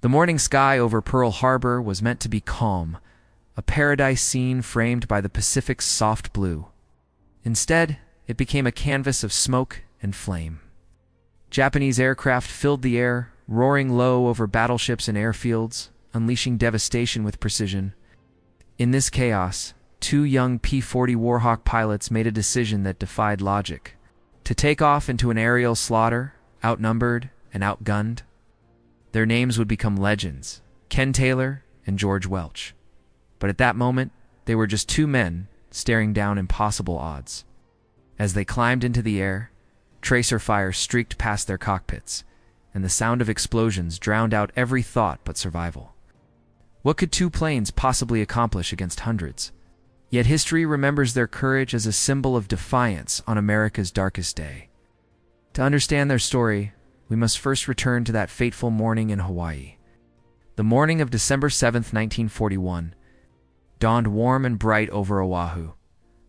The morning sky over Pearl Harbor was meant to be calm, a paradise scene framed by the Pacific's soft blue. Instead, it became a canvas of smoke and flame. Japanese aircraft filled the air, roaring low over battleships and airfields, unleashing devastation with precision. In this chaos, two young P-40 Warhawk pilots made a decision that defied logic: to take off into an aerial slaughter, outnumbered and outgunned. Their names would become legends: Ken Taylor and George Welch. But at that moment, they were just two men staring down impossible odds. As they climbed into the air, tracer fire streaked past their cockpits, and the sound of explosions drowned out every thought but survival. What could two planes possibly accomplish against hundreds? Yet history remembers their courage as a symbol of defiance on America's darkest day. To understand their story, we must first return to that fateful morning in Hawaii. The morning of December 7, 1941, dawned warm and bright over Oahu.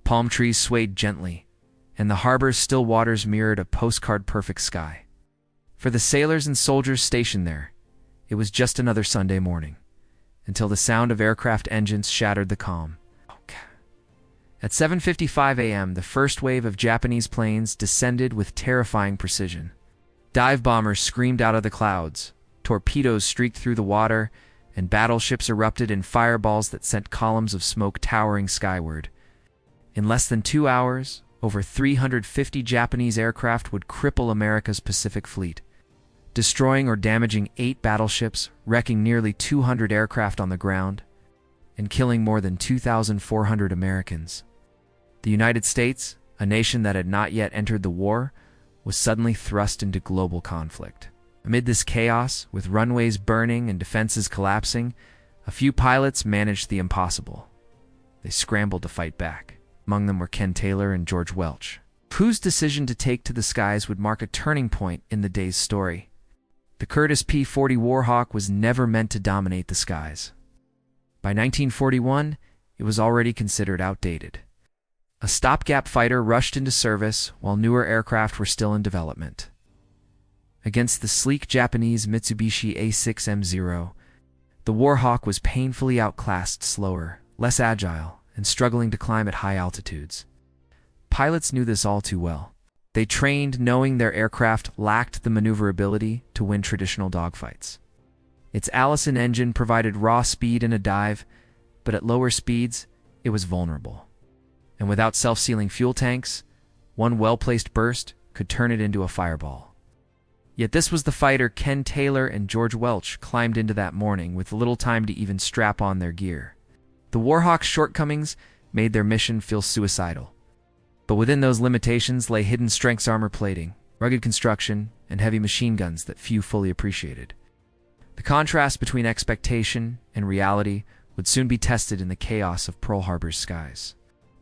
Palm trees swayed gently, and the harbor's still waters mirrored a postcard-perfect sky. For the sailors and soldiers stationed there, it was just another Sunday morning, until the sound of aircraft engines shattered the calm. At 7:55 a.m., the first wave of Japanese planes descended with terrifying precision. Dive bombers screamed out of the clouds, torpedoes streaked through the water, and battleships erupted in fireballs that sent columns of smoke towering skyward. In less than 2 hours, over 350 Japanese aircraft would cripple America's Pacific Fleet, destroying or damaging 8 battleships, wrecking nearly 200 aircraft on the ground, and killing more than 2,400 Americans. The United States, a nation that had not yet entered the war, was suddenly thrust into global conflict. Amid this chaos, with runways burning and defenses collapsing, a few pilots managed the impossible. They scrambled to fight back. Among them were Ken Taylor and George Welch, whose decision to take to the skies would mark a turning point in the day's story. The Curtiss P-40 Warhawk was never meant to dominate the skies. By 1941, it was already considered outdated. A stopgap fighter rushed into service while newer aircraft were still in development. Against the sleek Japanese Mitsubishi A6M0, the Warhawk was painfully outclassed, slower, less agile, and struggling to climb at high altitudes. Pilots knew this all too well. They trained knowing their aircraft lacked the maneuverability to win traditional dogfights. Its Allison engine provided raw speed in a dive, but at lower speeds, it was vulnerable. And without self-sealing fuel tanks, one well-placed burst could turn it into a fireball. Yet this was the fighter Ken Taylor and George Welch climbed into that morning with little time to even strap on their gear. The Warhawk's shortcomings made their mission feel suicidal. But within those limitations lay hidden strengths: armor plating, rugged construction, and heavy machine guns that few fully appreciated. The contrast between expectation and reality would soon be tested in the chaos of Pearl Harbor's skies.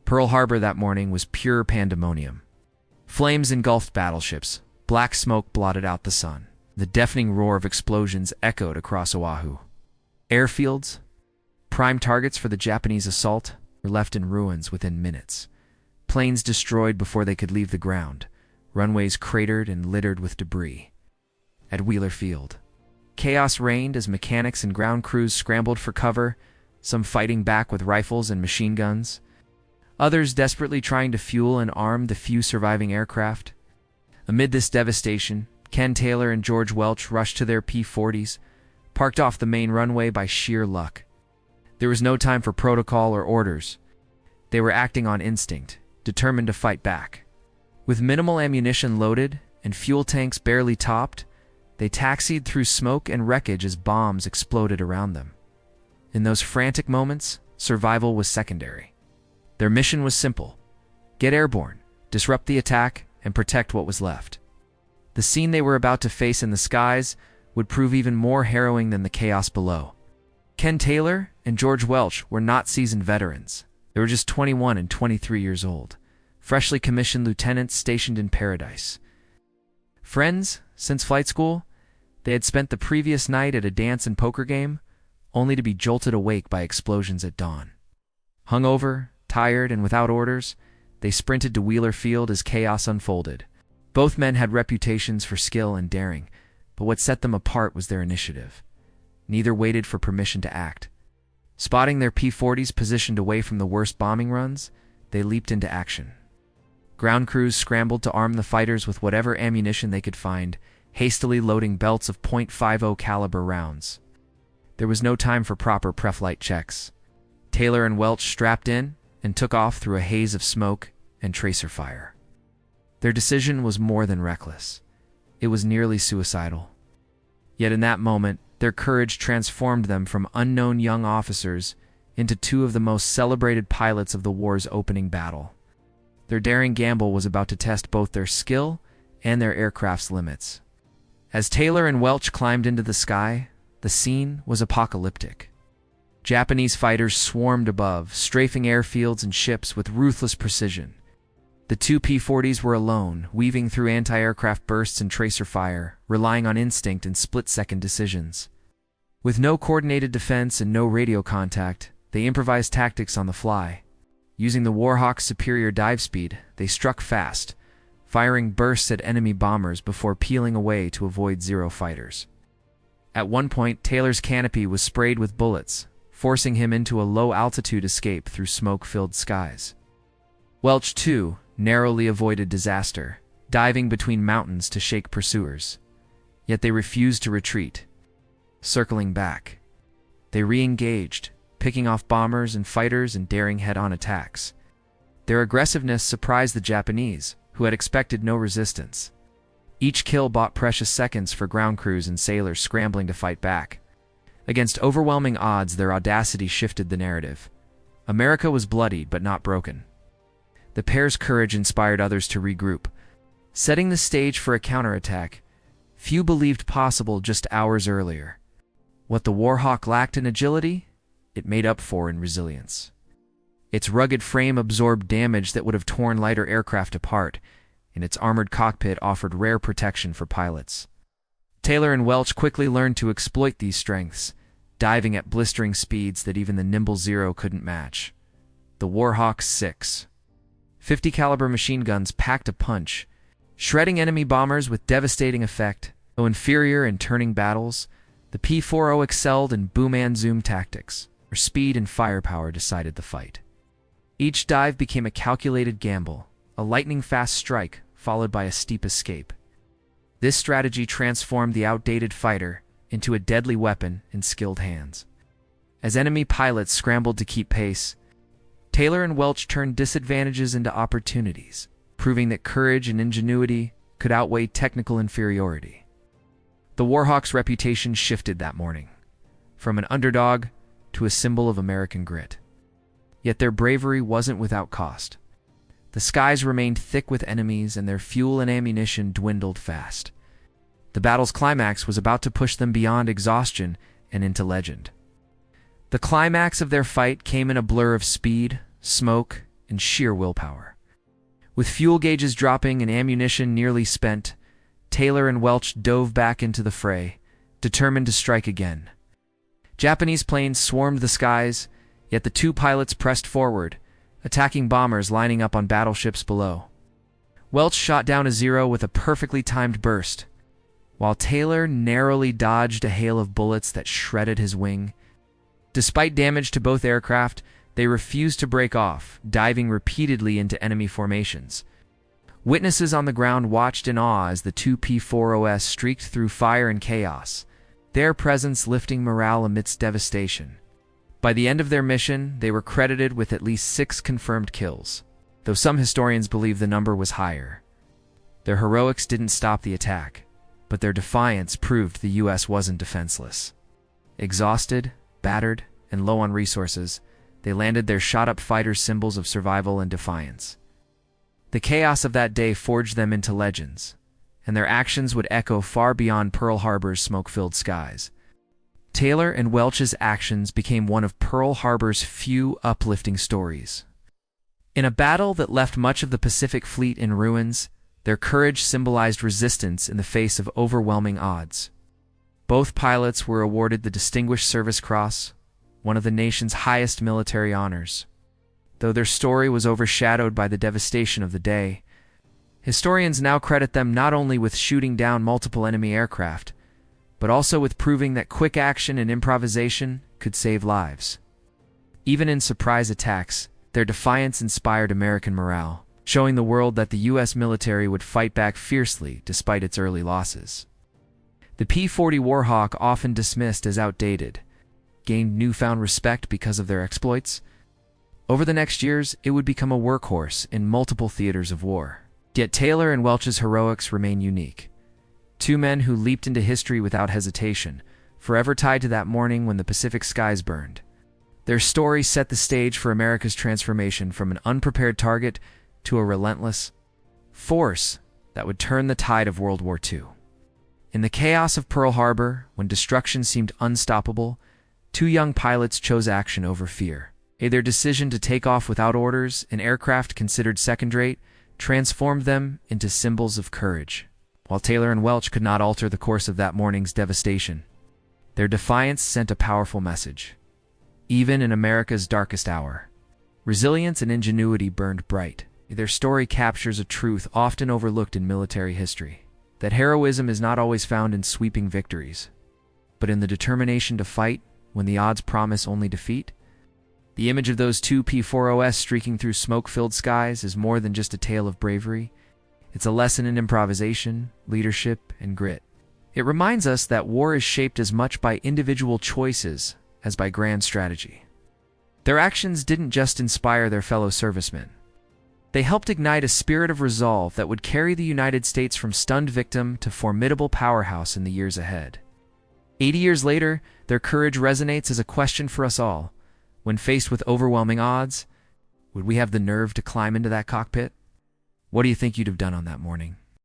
Pearl Harbor that morning was pure pandemonium. Flames engulfed battleships, black smoke blotted out the sun. The deafening roar of explosions echoed across Oahu. Airfields, prime targets for the Japanese assault, were left in ruins within minutes. Planes destroyed before they could leave the ground, runways cratered and littered with debris. At Wheeler Field, chaos reigned as mechanics and ground crews scrambled for cover, some fighting back with rifles and machine guns, others desperately trying to fuel and arm the few surviving aircraft. Amid this devastation, Ken Taylor and George Welch rushed to their P-40s, parked off the main runway by sheer luck. There was no time for protocol or orders. They were acting on instinct, determined to fight back. With minimal ammunition loaded and fuel tanks barely topped, they taxied through smoke and wreckage as bombs exploded around them. In those frantic moments, survival was secondary. Their mission was simple: get airborne, disrupt the attack, and protect what was left. The scene they were about to face in the skies would prove even more harrowing than the chaos below. Ken Taylor and George Welch were not seasoned veterans. They were just 21 and 23 years old, freshly commissioned lieutenants stationed in paradise. Friends since flight school, they had spent the previous night at a dance and poker game, only to be jolted awake by explosions at dawn. Hungover, tired, and without orders, they sprinted to Wheeler Field as chaos unfolded. Both men had reputations for skill and daring, but what set them apart was their initiative. Neither waited for permission to act. Spotting their P-40s positioned away from the worst bombing runs, they leaped into action. Ground crews scrambled to arm the fighters with whatever ammunition they could find, hastily loading belts of .50 caliber rounds. There was no time for proper pre-flight checks. Taylor and Welch strapped in and took off through a haze of smoke and tracer fire. Their decision was more than reckless. It was nearly suicidal. Yet in that moment, their courage transformed them from unknown young officers into two of the most celebrated pilots of the war's opening battle. Their daring gamble was about to test both their skill and their aircraft's limits. As Taylor and Welch climbed into the sky, the scene was apocalyptic. Japanese fighters swarmed above, strafing airfields and ships with ruthless precision. The two P-40s were alone, weaving through anti-aircraft bursts and tracer fire, relying on instinct and split-second decisions. With no coordinated defense and no radio contact, they improvised tactics on the fly. Using the Warhawks' superior dive speed, they struck fast, firing bursts at enemy bombers before peeling away to avoid Zero fighters. At one point, Taylor's canopy was sprayed with bullets, forcing him into a low-altitude escape through smoke-filled skies. Welch, too, narrowly avoided disaster, diving between mountains to shake pursuers. Yet they refused to retreat. Circling back, they re-engaged, picking off bombers and fighters and daring head-on attacks. Their aggressiveness surprised the Japanese, who had expected no resistance. Each kill bought precious seconds for ground crews and sailors scrambling to fight back. Against overwhelming odds, their audacity shifted the narrative. America was bloodied but not broken. The pair's courage inspired others to regroup, setting the stage for a counterattack few believed possible just hours earlier. What the Warhawk lacked in agility, it made up for in resilience. Its rugged frame absorbed damage that would have torn lighter aircraft apart, and its armored cockpit offered rare protection for pilots. Taylor and Welch quickly learned to exploit these strengths, diving at blistering speeds that even the nimble Zero couldn't match. The Warhawks 6. .50 caliber machine guns packed a punch, shredding enemy bombers with devastating effect. Though inferior in turning battles, the P-40 excelled in boom and zoom tactics, where speed and firepower decided the fight. Each dive became a calculated gamble, a lightning-fast strike followed by a steep escape. This strategy transformed the outdated fighter into a deadly weapon in skilled hands. As enemy pilots scrambled to keep pace, Taylor and Welch turned disadvantages into opportunities, proving that courage and ingenuity could outweigh technical inferiority. The Warhawks' reputation shifted that morning, from an underdog to a symbol of American grit. Yet their bravery wasn't without cost. The skies remained thick with enemies, and their fuel and ammunition dwindled fast. The battle's climax was about to push them beyond exhaustion and into legend. The climax of their fight came in a blur of speed, smoke, and sheer willpower. With fuel gauges dropping and ammunition nearly spent, Taylor and Welch dove back into the fray, determined to strike again. Japanese planes swarmed the skies, yet the two pilots pressed forward, attacking bombers lining up on battleships below. Welch shot down a Zero with a perfectly timed burst, while Taylor narrowly dodged a hail of bullets that shredded his wing. Despite damage to both aircraft, they refused to break off, diving repeatedly into enemy formations. Witnesses on the ground watched in awe as the two P-40s streaked through fire and chaos, their presence lifting morale amidst devastation. By the end of their mission, they were credited with at least 6 confirmed kills, though some historians believe the number was higher. Their heroics didn't stop the attack, but their defiance proved the U.S. wasn't defenseless. Exhausted, battered, and low on resources, they landed their shot-up fighters symbols of survival and defiance. The chaos of that day forged them into legends, and their actions would echo far beyond Pearl Harbor's smoke-filled skies. Taylor and Welch's actions became one of Pearl Harbor's few uplifting stories. In a battle that left much of the Pacific Fleet in ruins, their courage symbolized resistance in the face of overwhelming odds. Both pilots were awarded the Distinguished Service Cross, one of the nation's highest military honors. Though their story was overshadowed by the devastation of the day, historians now credit them not only with shooting down multiple enemy aircraft, but also with proving that quick action and improvisation could save lives. Even in surprise attacks, their defiance inspired American morale, showing the world that the U.S. military would fight back fiercely despite its early losses. The P-40 Warhawk, often dismissed as outdated, gained newfound respect because of their exploits. Over the next years, it would become a workhorse in multiple theaters of war. Yet Taylor and Welch's heroics remain unique. Two men who leaped into history without hesitation, forever tied to that morning when the Pacific skies burned. Their story set the stage for America's transformation from an unprepared target to a relentless force that would turn the tide of World War II. In the chaos of Pearl Harbor, when destruction seemed unstoppable, two young pilots chose action over fear. Their decision to take off without orders, an aircraft considered second-rate, transformed them into symbols of courage. While Taylor and Welch could not alter the course of that morning's devastation, their defiance sent a powerful message. Even in America's darkest hour, resilience and ingenuity burned bright. Their story captures a truth often overlooked in military history, that heroism is not always found in sweeping victories, but in the determination to fight when the odds promise only defeat. The image of those two P-40s streaking through smoke-filled skies is more than just a tale of bravery. It's a lesson in improvisation, leadership, and grit. It reminds us that war is shaped as much by individual choices as by grand strategy. Their actions didn't just inspire their fellow servicemen. They helped ignite a spirit of resolve that would carry the United States from stunned victim to formidable powerhouse in the years ahead. 80 years later, their courage resonates as a question for us all. When faced with overwhelming odds, would we have the nerve to climb into that cockpit? What do you think you'd have done on that morning?